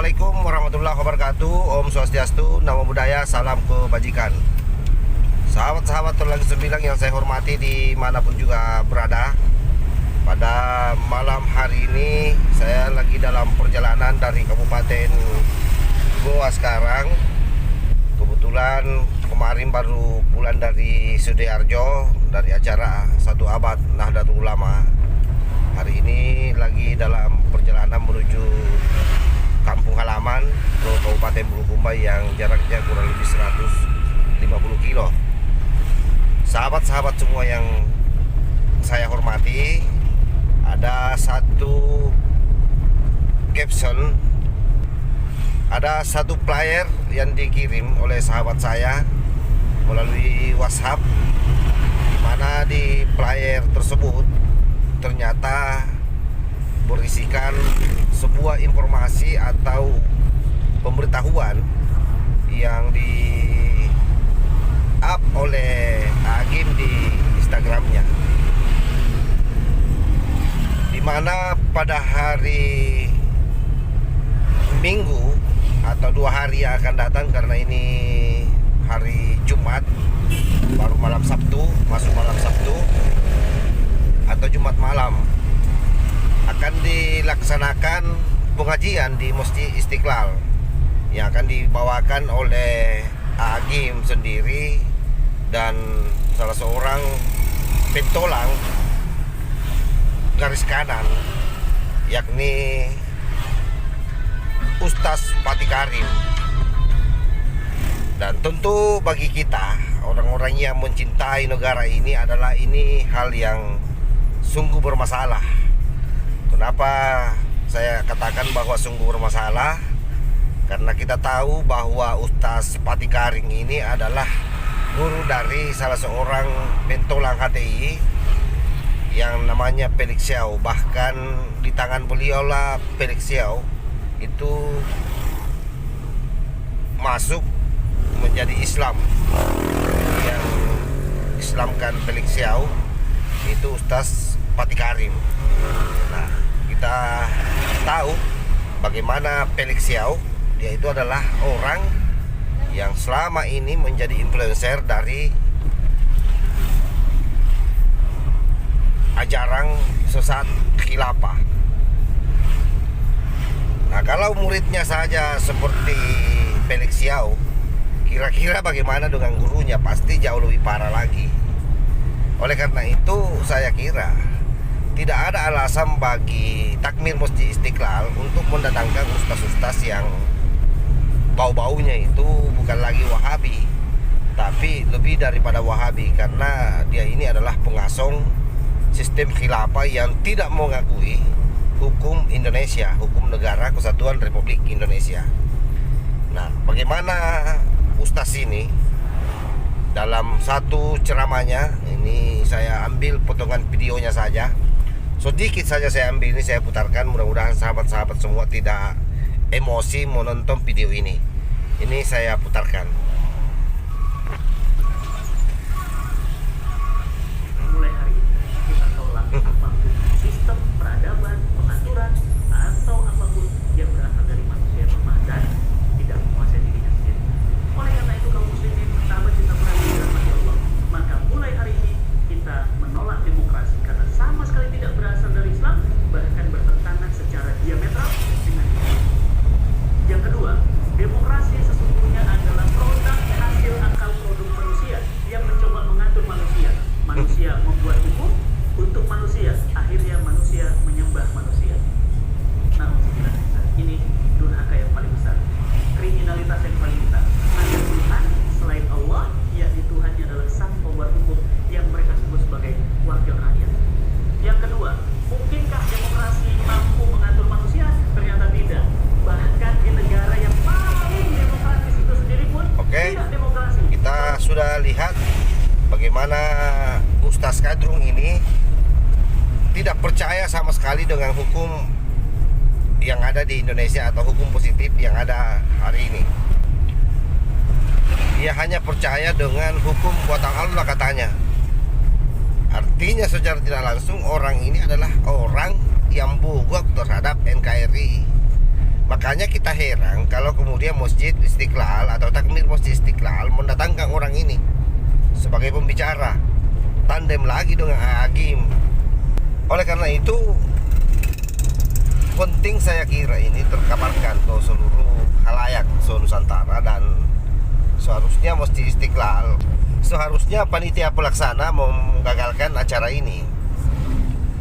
Assalamualaikum warahmatullahi wabarakatuh. Om Swastiastu, Namo Buddhaya, salam kebajikan. Sahabat-sahabat Terlalu Sembilang yang saya hormati dimanapun juga berada, pada malam hari ini saya lagi dalam perjalanan dari Kabupaten Goa sekarang. Kebetulan kemarin baru pulang dari Sidoarjo dari acara 1 abad Nahdlatul Ulama. Hari ini lagi dalam perjalanan menuju kampung halaman ke Kabupaten Bulukumba yang jaraknya kurang lebih 150 kilo. Sahabat-sahabat semua yang saya hormati, ada satu caption, ada satu flyer yang dikirim oleh sahabat saya melalui WhatsApp, di mana di flyer tersebut ternyata berisikan sebuah informasi atau pemberitahuan yang di up oleh Agim di Instagramnya, di mana pada hari Minggu atau 2 hari yang akan datang, karena ini hari Jumat, baru malam Sabtu, masuk malam Sabtu atau Jumat malam, akan dilaksanakan pengajian di Masjid Istiqlal yang akan dibawakan oleh Agim sendiri dan salah seorang pentolang garis kanan, yakni Ustaz Pati Karim. Dan tentu bagi kita orang-orang yang mencintai negara ini adalah ini hal yang sungguh bermasalah. Kenapa saya katakan bahwa sungguh bermasalah? Karena kita tahu bahwa Ustaz Pati Karim ini adalah guru dari salah seorang pentolang HTI yang namanya Felix Xiao. Bahkan di tangan beliau lah Felix Xiao itu masuk menjadi Islam. Yang Islamkan Felix Xiao itu Ustaz Pati Karim. Nah, kita tahu bagaimana Felix Xiao, dia itu adalah orang yang selama ini menjadi influencer dari ajaran sesat khilafah. Nah, kalau muridnya saja seperti Felix Xiao, kira-kira bagaimana dengan gurunya? Pasti jauh lebih parah lagi. Oleh karena itu saya kira tidak ada alasan bagi takmir Masjid Istiqlal untuk mendatangkan ustaz-ustaz yang bau-baunya itu bukan lagi Wahabi, tapi lebih daripada Wahabi, karena dia ini adalah pengasong sistem khilafah yang tidak mengakui hukum Indonesia, hukum negara kesatuan Republik Indonesia. Nah, bagaimana ustaz ini dalam satu ceramahnya, ini saya ambil potongan videonya saja, sedikit saja saya ambil, ini saya putarkan. Mudah-mudahan sahabat-sahabat semua tidak emosi menonton video ini. Ini saya putarkan. Mulai hari ini kita tolak apapun sistem peradaban, pengaturan, atau apapun yang berasal dari manusia yang lemah dan tidak menguasai dirinya sendiri. Oleh karena itu kaum muslimin, sahabat cinta peradaban dirahmati Allah, maka mulai hari ini kita menolak demokrasi karena sama sekali tidak berasal dari Islam, bahkan bertentangan secara diametral dengan Islam. Yang kedua, demokrasi sesungguhnya adalah produk hasil akal produk manusia yang mencoba mengatur manusia. Manusia membuat hukum untuk manusia, akhirnya manusia menyembah manusia. Namun ini durhaka yang paling besar, kriminalitas yang paling besar. Ada Tuhan selain Allah, yakni Tuhannya adalah sang pembuat hukum yang mereka sebut sebagai wakil rakyat. Yang kedua, mungkinkah demokrasi mampu mengatur manusia? Ternyata tidak. Bahkan di negara yang paling demokratis itu sendiri pun tidak demokrasi. Kita sudah lihat bagaimana Ustaz Kadrung ini tidak percaya sama sekali dengan hukum yang ada di Indonesia atau hukum positif yang ada hari ini. Dia hanya percaya dengan hukum buatan Allah, katanya. Artinya secara tidak langsung orang ini adalah orang yang bogok terhadap NKRI. Makanya kita heran kalau kemudian Masjid Istiqlal atau takmir Masjid Istiqlal mendatangkan orang ini sebagai pembicara, tandem lagi dengan Agim. Oleh karena itu penting saya kira ini terkabarkan ke seluruh khalayak Nusantara, dan seharusnya Masjid Istiqlal, seharusnya panitia pelaksana menggagalkan acara ini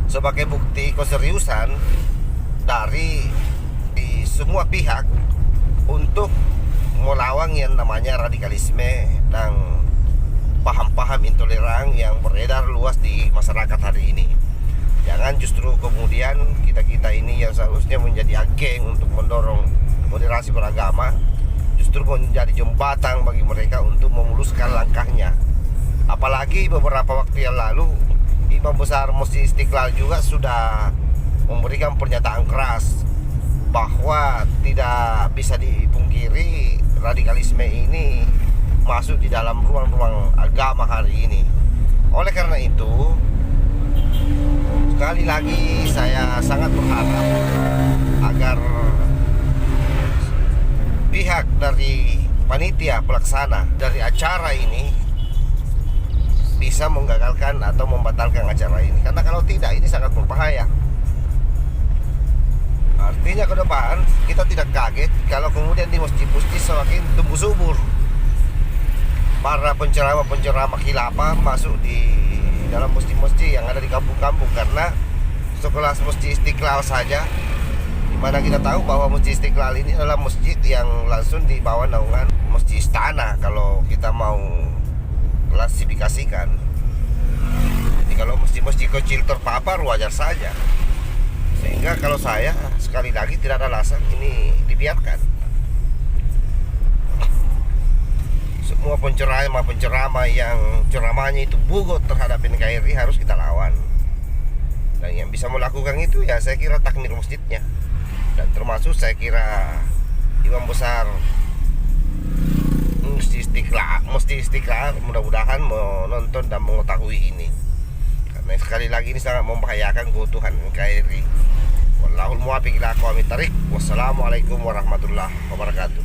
sebagai bukti keseriusan dari semua pihak untuk melawan yang namanya radikalisme dan paham-paham intoleran yang beredar luas di masyarakat hari ini. Jangan justru kemudian kita-kita ini yang seharusnya menjadi agen untuk mendorong moderasi beragama justru menjadi jembatan bagi mereka untuk memuluskan langkahnya. Apalagi beberapa waktu yang lalu Imam Besar Masjid Istiqlal juga sudah memberikan pernyataan keras bahwa tidak bisa dipungkiri radikalisme ini masuk di dalam ruang-ruang agama hari ini. Oleh karena itu, sekali lagi saya sangat berharap agar pihak dari panitia pelaksana dari acara ini bisa menggagalkan atau membatalkan acara ini, karena kalau tidak ini sangat berbahaya. Artinya ke depan kita tidak kaget kalau kemudian di masjid-masjid semakin tumbuh subur para penceramah-penceramah khilafah masuk di dalam masjid-masjid yang ada di kampung-kampung. Karena sekelas Masjid Istiqlal saja, dimana kita tahu bahwa Masjid Istiqlal ini adalah masjid yang langsung di bawah naungan Masjid Istana kalau kita mau klasifikasikan. Jadi kalau masjid-masjid kecil terpapar wajar saja. Sehingga kalau saya sekali lagi tidak ada alasan ini dibiarkan. Semua penceramah yang ceramahnya itu bugot terhadap NKRI harus kita lawan. Dan yang bisa melakukan itu ya saya kira takmir masjidnya. Dan termasuk saya kira Imam Besar Masjid Istiqlal mudah-mudahan menonton dan mengetahui ini. Karena sekali lagi ini sangat membahayakan keutuhan NKRI. Wallahul muwaffiq ila aqwamit thariq. Wassalamualaikum warahmatullahi wabarakatuh.